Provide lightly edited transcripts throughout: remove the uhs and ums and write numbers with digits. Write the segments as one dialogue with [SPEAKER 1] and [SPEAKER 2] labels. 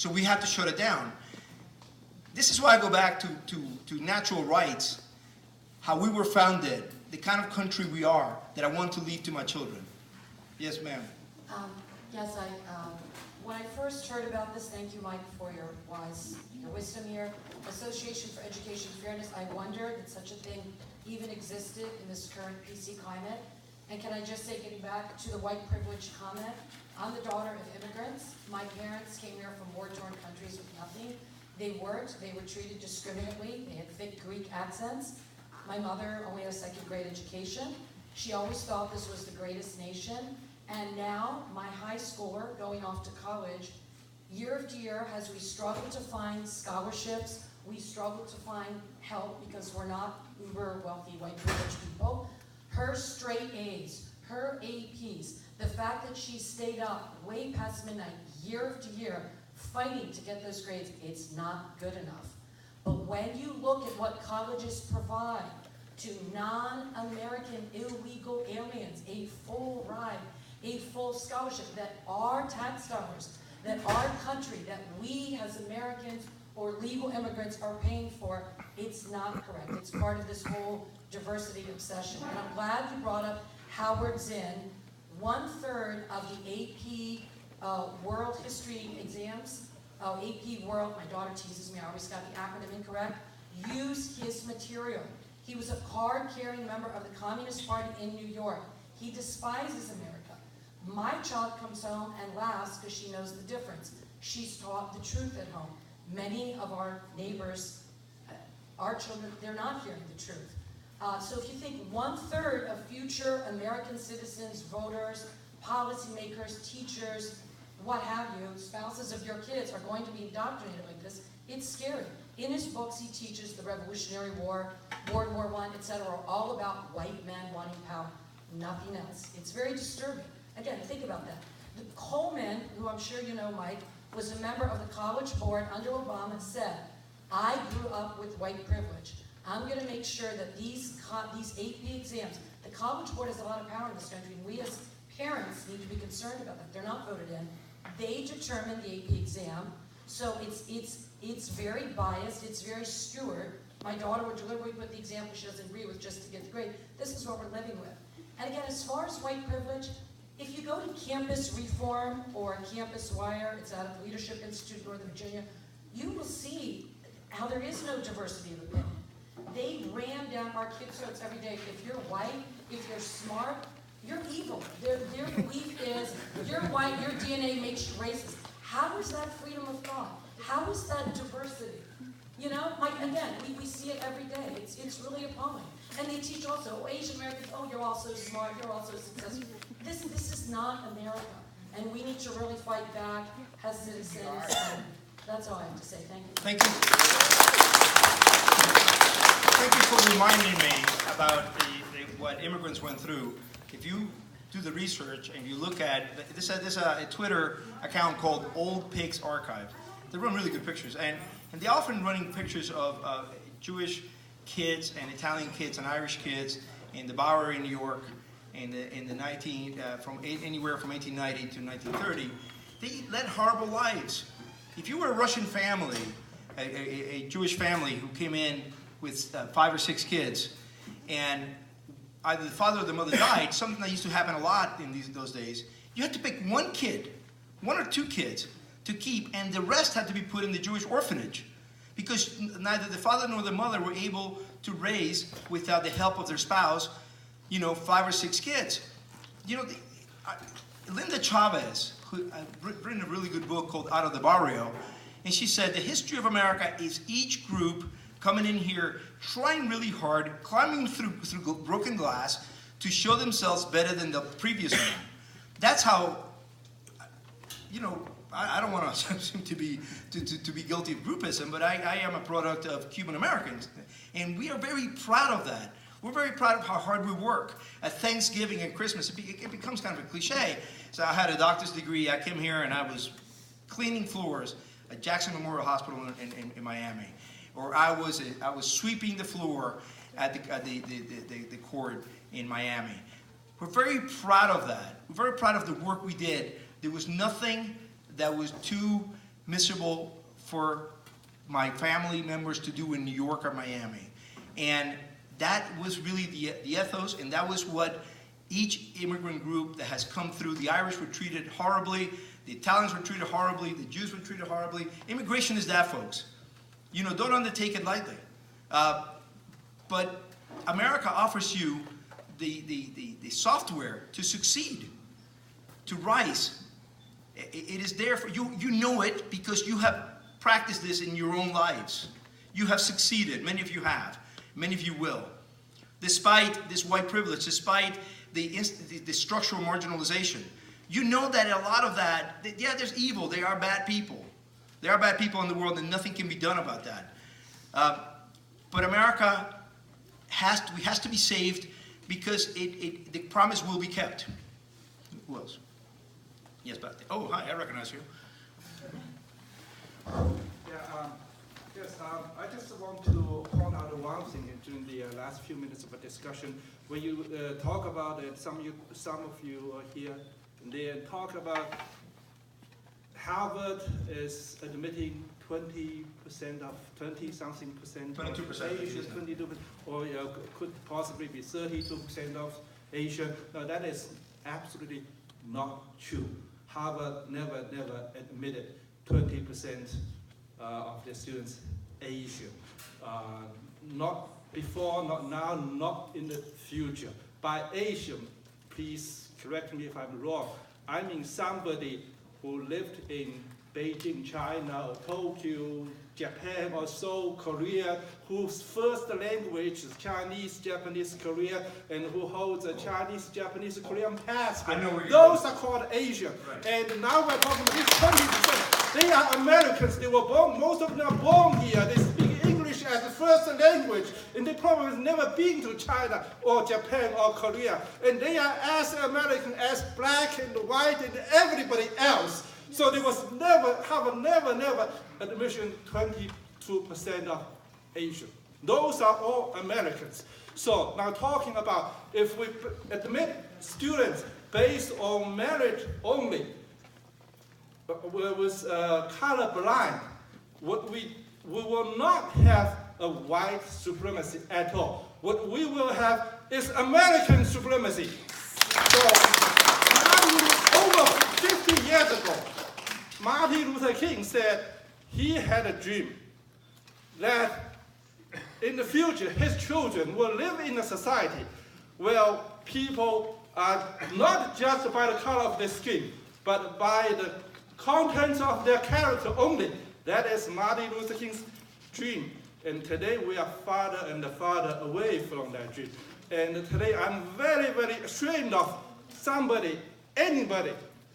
[SPEAKER 1] So we had to shut it down. This is why I go back to natural rights, how we were founded, the kind of country we are that I want to leave to my children. Yes, ma'am.
[SPEAKER 2] Yes, when I first heard about this, thank you, Mike, for your wisdom here. Association for Education Fairness, I wondered that such a thing even existed in this current PC climate. And can I just say, getting back to the white privilege comment, I'm the daughter of immigrants. My parents came here from war-torn countries with nothing. They worked, they were treated discriminately, they had thick Greek accents. My mother only had a second grade education. She always thought this was the greatest nation. And now, my high schooler going off to college, year after year, as we struggle to find scholarships, we struggle to find help because we're not uber wealthy white privileged people. Her straight A's, her APs, the fact that she stayed up way past midnight, year after year, fighting to get those grades, it's not good enough. But when you look at what colleges provide to non-American illegal aliens, a full ride, a full scholarship, that our tax dollars, that our country, that we as Americans or legal immigrants are paying for, it's not correct. It's part of this whole diversity obsession. And I'm glad you brought up Howard Zinn. 1/3 of the AP World History exams, AP World, my daughter teases me, I always got the acronym incorrect, use his material. He was a card-carrying member of the Communist Party in New York. He despises America. My child comes home and laughs because she knows the difference. She's taught the truth at home. Many of our neighbors, our children, they're not hearing the truth. So if you think 1/3 of future American citizens, voters, policymakers, teachers, what have you, spouses of your kids are going to be indoctrinated like this, it's scary. In his books, he teaches the Revolutionary War, World War I, etc., are all about white men wanting power, nothing else. It's very disturbing. Again, think about that. Coleman, who I'm sure you know, Mike, was a member of the College Board under Obama, said, I grew up with white privilege. I'm going to make sure that these AP exams, the College Board has a lot of power in this country, and we as parents need to be concerned about that. They're not voted in. They determine the AP exam, so it's very biased, it's very skewed. My daughter would deliberately put the example she doesn't agree with just to get the grade. This is what we're living with. And again, as far as white privilege, if you go to Campus Reform or Campus Wire, it's out of the Leadership Institute of Northern Virginia, you will see how there is no diversity of opinion. They ram down our kids' throats every day. If you're white, if you're smart, you're evil. Their belief is, you're white, your DNA makes you racist. How is that freedom of thought? How is that diversity? You know, like, again, we see it every day. It's really appalling. And they teach also, oh, Asian Americans, oh, you're all so smart, you're all so successful. This is not America. And we need to really fight back as citizens. And that's all I have to say. Thank you.
[SPEAKER 1] Thank you. Thank you for reminding me about what immigrants went through. If you do the research and you look at, there's a Twitter account called Old Pigs Archive. They run really good pictures. And they're often running pictures of Jewish kids and Italian kids and Irish kids in the Bowery in New York in the anywhere from 1890 to 1930. They led horrible lives. If you were a Russian family, a Jewish family who came in with 5 or 6 kids, and either the father or the mother died, something that used to happen a lot in those days, you had to pick one kid, 1 or 2 kids, to keep, and the rest had to be put in the Jewish orphanage, because neither the father nor the mother were able to raise, without the help of their spouse, 5 or 6 kids. Linda Chavez, who written a really good book called Out of the Barrio, and she said the history of America is each group coming in here, trying really hard, climbing through broken glass to show themselves better than the previous one. That's how, I don't want to seem to be guilty of groupism, but I am a product of Cuban Americans, and we are very proud of that. We're very proud of how hard we work. At Thanksgiving and Christmas, it becomes kind of a cliche. So I had a doctor's degree. I came here and I was cleaning floors at Jackson Memorial Hospital in Miami, or I was sweeping the floor at the court in Miami. We're very proud of that. We're very proud of the work we did. There was nothing that was too miserable for my family members to do in New York or Miami. And that was really the ethos, and that was what each immigrant group that has come through. The Irish were treated horribly, the Italians were treated horribly, the Jews were treated horribly. Immigration is that, folks. You know, don't undertake it lightly. But America offers you the software to succeed, to rise. It is there for you. You know it because you have practiced this in your own lives. You have succeeded. Many of you have. Many of you will. Despite this white privilege, despite the structural marginalization, you know that a lot of that, yeah, there's evil. There are bad people. There are bad people in the world, and nothing can be done about that. But America has to be saved because the promise will be kept. Who else? Yes, back there. Oh, hi, I recognize you.
[SPEAKER 3] I just want to point out one thing during the last few minutes of a discussion. When you talk about it, some of you are here, and they talk about Harvard is admitting 20% of 20-something percent
[SPEAKER 1] 22%,
[SPEAKER 3] Asians, 22%, or could possibly be 32% of Asia. No, that is absolutely not true. Harvard never admitted 20% of their students Asian. Not before, not now, not in the future. By Asian, please correct me if I'm wrong, I mean somebody who lived in Beijing, China, or Tokyo, Japan, or Seoul, Korea, whose first language is Chinese, Japanese, Korean, and who holds a Chinese, Japanese, Korean passport. Those are called Asian. Right. And now we're talking about this 20%. They are Americans. They were born, most of them are born here. They speak English as a first language, and they probably have never been to China or Japan or Korea. And they are as American as black and white and everybody else. So there was never admission 22% of Asian. Those are all Americans. So now talking about if we admit students based on merit only, with color blind, we will not have a white supremacy at all. What we will have is American supremacy. So over 50 years ago, Martin Luther King said he had a dream that in the future his children will live in a society where people are not just by the color of their skin, but by the contents of their character only. That is Martin Luther King's dream. And today we are farther and farther away from that dream. And today I'm very ashamed of anybody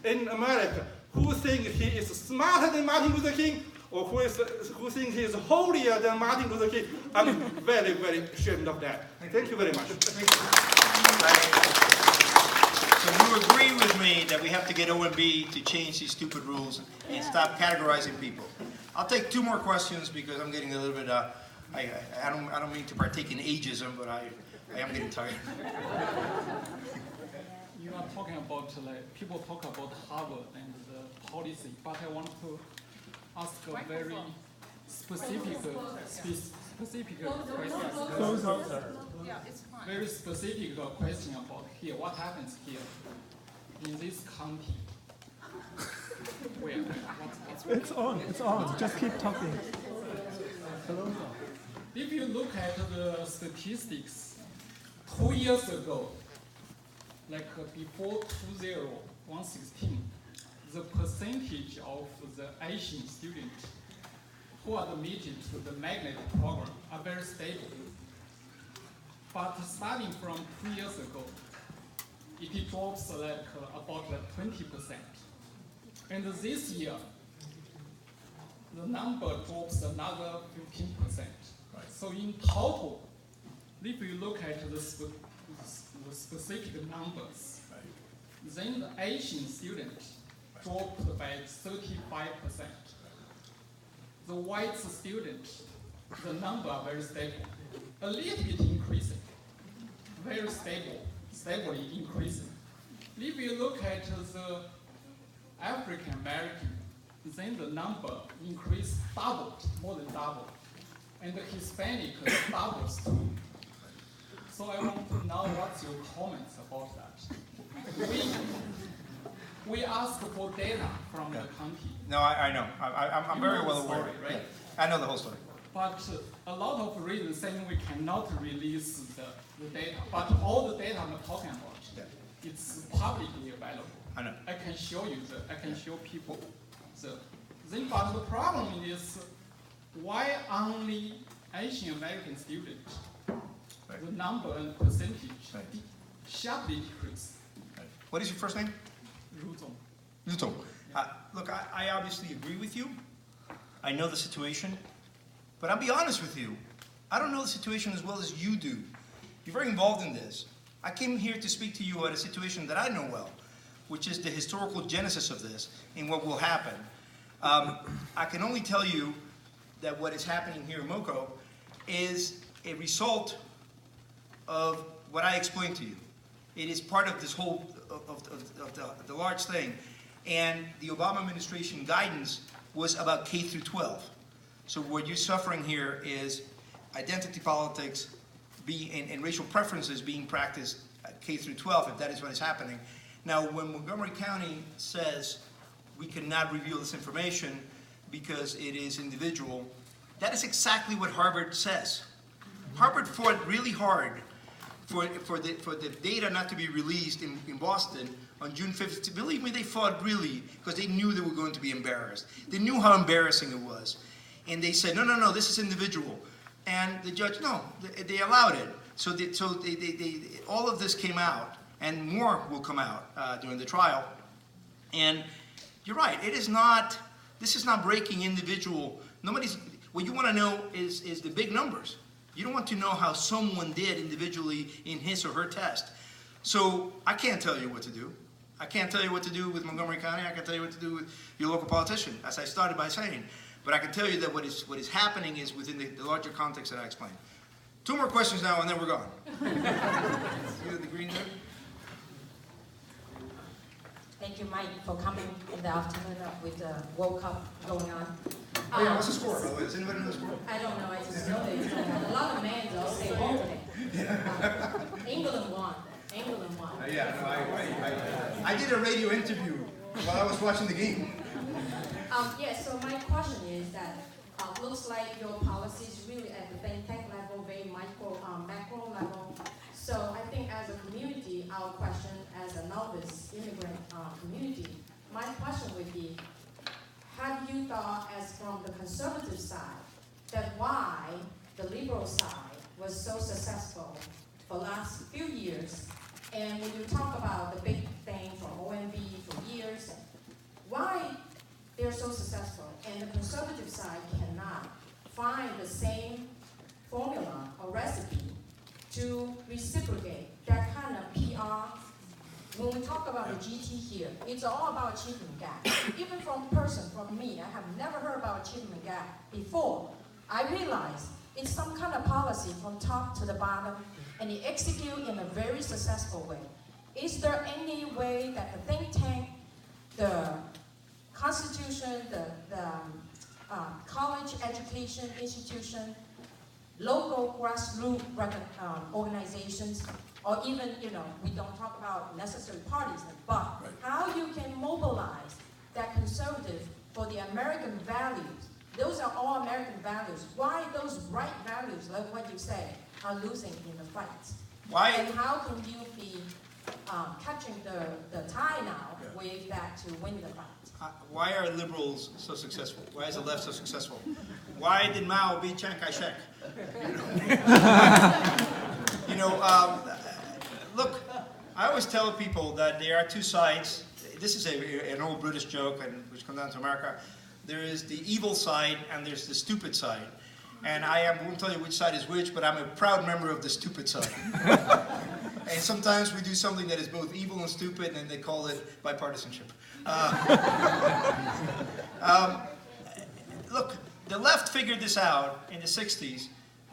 [SPEAKER 3] in America who thinks he is smarter than Martin Luther King, or who thinks he is holier than Martin Luther King. I'm very ashamed of that. Thank you very much.
[SPEAKER 1] So you agree with me that we have to get OMB to change these stupid rules and stop categorizing people. I'll take two more questions because I'm getting a little bit, I don't mean to partake in ageism, but I am getting tired.
[SPEAKER 4] You are talking about, like, people talk about Harvard and the policy, but I want to ask a very specific question.
[SPEAKER 5] Yeah, it's fine.
[SPEAKER 4] Very specific question about here. What happens here in this county? Where?
[SPEAKER 6] It's on. Just keep talking.
[SPEAKER 4] If you look at the statistics, 2 years ago, like before 2016, the percentage of the Asian students who are admitted to the magnet program are very stable. But starting from 2 years ago, it drops like about 20%. And this year, the number drops another 15%. Right. So in total, if you look at the specific numbers, right, then the Asian students dropped by 35%. The white students, the number are very stable, a little bit increasing, very stably increasing. If you look at the African American, then the number increased double, more than double. And the Hispanic doubles too. So I want to know what's your comments about that. We asked for data from the county.
[SPEAKER 1] No, I know. I'm
[SPEAKER 4] You
[SPEAKER 1] very
[SPEAKER 4] know
[SPEAKER 1] well
[SPEAKER 4] the
[SPEAKER 1] aware.
[SPEAKER 4] story, right?
[SPEAKER 1] Yeah. I know the whole story.
[SPEAKER 4] But a lot of reasons saying we cannot release the data. But all the data I'm talking about,
[SPEAKER 1] Yeah.
[SPEAKER 4] it's publicly available.
[SPEAKER 1] I know.
[SPEAKER 4] I can show you I can show people then, but the problem is why only Asian American students,
[SPEAKER 1] Right.
[SPEAKER 4] the number and percentage
[SPEAKER 1] Right.
[SPEAKER 4] sharply decrease.
[SPEAKER 1] What is your first name?
[SPEAKER 4] Ruzong.
[SPEAKER 1] Luto. Look, I obviously agree with you. I know the situation. But I'll be honest with you. I don't know the situation as well as you do. You're very involved in this. I came here to speak to you about a situation that I know well, which is the historical genesis of this and what will happen. I can only tell you that what is happening here in MoCo is a result of what I explained to you. It is part of this whole, of the large thing. And the Obama administration guidance was about K through 12. So what you're suffering here is identity politics and racial preferences being practiced at K through 12, if that is what is happening. Now, when Montgomery County says we cannot reveal this information because it is individual, that is exactly what Harvard says. Harvard fought really hard for the data not to be released in Boston on June 5th. Believe me, they fought really because they knew they were going to be embarrassed. They knew how embarrassing it was. And they said, no, no, no, this is individual. And the judge, no, they allowed it. So all of this came out, and more will come out during the trial. And you're right, this is not breaking individual. What you want to know is the big numbers. You don't want to know how someone did individually in his or her test. So I can't tell you what to do. I can't tell you what to do with Montgomery County. I can tell you what to do with your local politician, as I started by saying. But I can tell you that what is happening is within the larger context that I explained. 2 more questions now, and then we're gone. You the green there?
[SPEAKER 2] Thank you, Mike, for coming in the afternoon with the World Cup going on.
[SPEAKER 1] Oh yeah, what's the score, by the way? Does anybody know the score?
[SPEAKER 2] I don't know, I just know that it's going on. A lot of men will stay home today. England won. England won.
[SPEAKER 1] Yeah, no, I did a radio interview while I was watching the game.
[SPEAKER 2] Yes, so my question is that looks like your policy is really at the think tank level, very macro level. So I think as a community, our question as a novice immigrant community, my question would be, have you thought as from the conservative side that why the liberal side was so successful for the last few years? And when you talk about the big thing from OMB for years, why they're so successful and the conservative side cannot find the same formula or recipe to reciprocate that kind of PR? When we talk about the GT here, it's all about achievement gap. Even from me, I have never heard about achievement gap before. I realize it's some kind of policy from top to the bottom, and they execute in a very successful way. Is there any way that the think tank, the Constitution, the college education institution, local grassroots organizations, or even, we don't talk about necessary parties, but how you can mobilize that conservative for the American values. Those are all American values. Why those right values, like what you say, are losing in the fights?
[SPEAKER 1] Why?
[SPEAKER 2] And how can you be catching the tie now with that to win the fight?
[SPEAKER 1] Why are liberals so successful? Why is the left so successful? Why did Mao beat Chiang Kai-shek? Look, I always tell people that there are 2 sides. This is an old British joke, which comes down to America. There is the evil side and there's the stupid side. And I won't tell you which side is which, but I'm a proud member of the stupid side. And sometimes we do something that is both evil and stupid, and they call it bipartisanship. Look, the left figured this out in the 60s,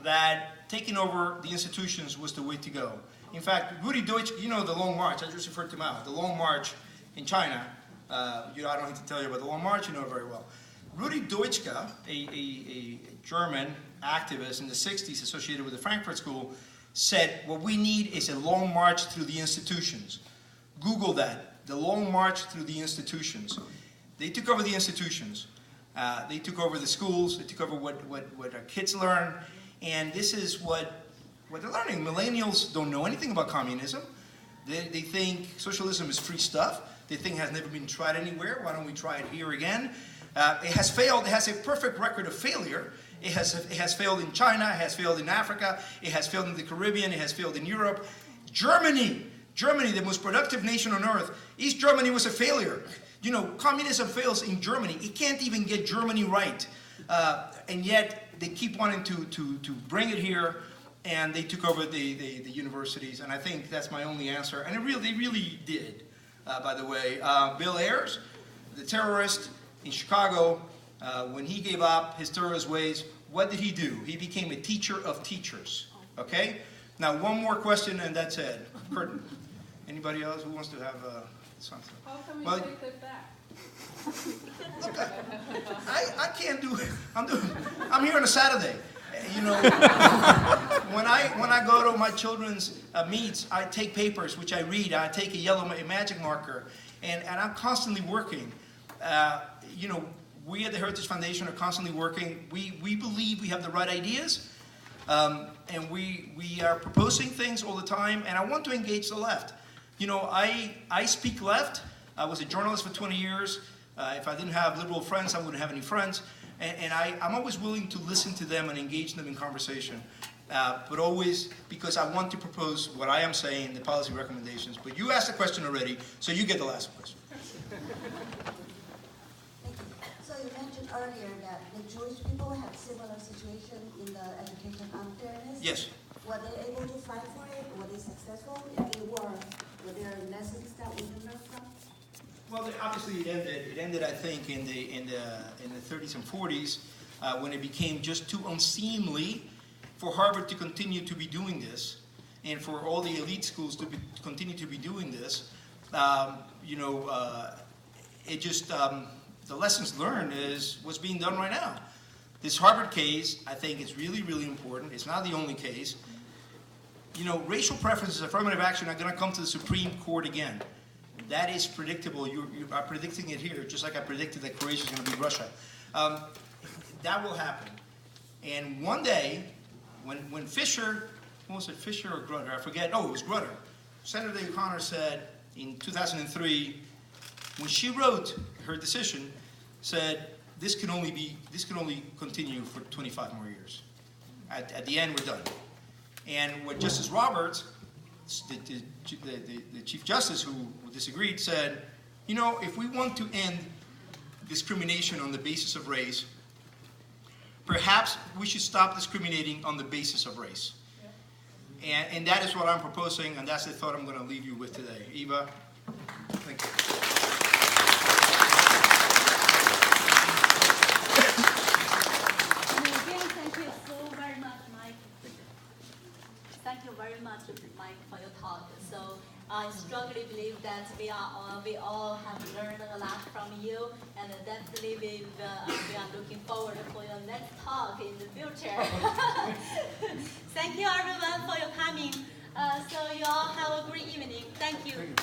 [SPEAKER 1] that taking over the institutions was the way to go. In fact, Rudi Deutsch, the Long March, I just referred to Mao, the Long March in China, I don't need to tell you about the Long March, you know it very well. Rudi Deutschke, a German activist in the 60s associated with the Frankfurt School, said what we need is a long march through the institutions. Google that, the long march through the institutions. They took over the institutions. They took over the schools. They took over what our kids learn. And this is what they're learning. Millennials don't know anything about communism. They think socialism is free stuff. They think it has never been tried anywhere. Why don't we try it here again? It has failed. It has a perfect record of failure. It has failed in China. It has failed in Africa. It has failed in the Caribbean. It has failed in Europe. Germany, the most productive nation on earth. East Germany was a failure. You know, communism fails in Germany. It can't even get Germany right. And yet they keep wanting to bring it here. And they took over the universities. And I think that's my only answer. And they really did, by the way. Bill Ayers, the terrorist in Chicago, when he gave up his terrorist ways, what did he do? He became a teacher of teachers. Okay? Now, one more question, and that's it. Curtin. Anybody else who wants to have something?
[SPEAKER 5] How can we take that back?
[SPEAKER 1] I can't do it. I'm here on a Saturday. You know, when I go to my children's meets, I take papers, which I read. I take a yellow magic marker, and I'm constantly working. You know, we at the Heritage Foundation are constantly working. We believe we have the right ideas, and we are proposing things all the time, and I want to engage the left. You know, I speak left. I was a journalist for 20 years. If I didn't have liberal friends, I wouldn't have any friends. And I'm always willing to listen to them and engage them in conversation, but always because I want to propose what I am saying, the policy recommendations. But you asked the question already, so you get the last question.
[SPEAKER 7] So you mentioned earlier that the Jewish people had similar situation in the education unfairness.
[SPEAKER 1] Yes.
[SPEAKER 7] Were they able to fight for it? Were they successful? If they were there lessons that we can learn from?
[SPEAKER 1] Well, obviously it ended. It ended, I think, in the 30s and 40s when it became just too unseemly for Harvard to continue to be doing this, and for all the elite schools to continue to be doing this. You know, it just the lessons learned is what's being done right now. This Harvard case, I think, is really, really important. It's not the only case. You know, racial preferences, affirmative action are going to come to the Supreme Court again. That is predictable. You are predicting it here, just like I predicted that Croatia is going to beat Russia. That will happen. And one day, when Fisher, what was it, Fisher or Grutter? I forget. Oh, it was Grutter. Senator O'Connor said in 2003, when she wrote her decision, said this can only continue for 25 more years. At the end, we're done. And what Justice Roberts, the Chief Justice who disagreed, said, you know, if we want to end discrimination on the basis of race, perhaps we should stop discriminating on the basis of race. Yeah. And that is what I'm proposing, and that's the thought I'm going to leave you with today. Eva, thank you.
[SPEAKER 8] Thank you very much, Mike, for your talk. So I strongly believe that we all have learned a lot from you, and definitely we are looking forward for your next talk in the future. Thank you everyone for your coming. So you all have a great evening. Thank you.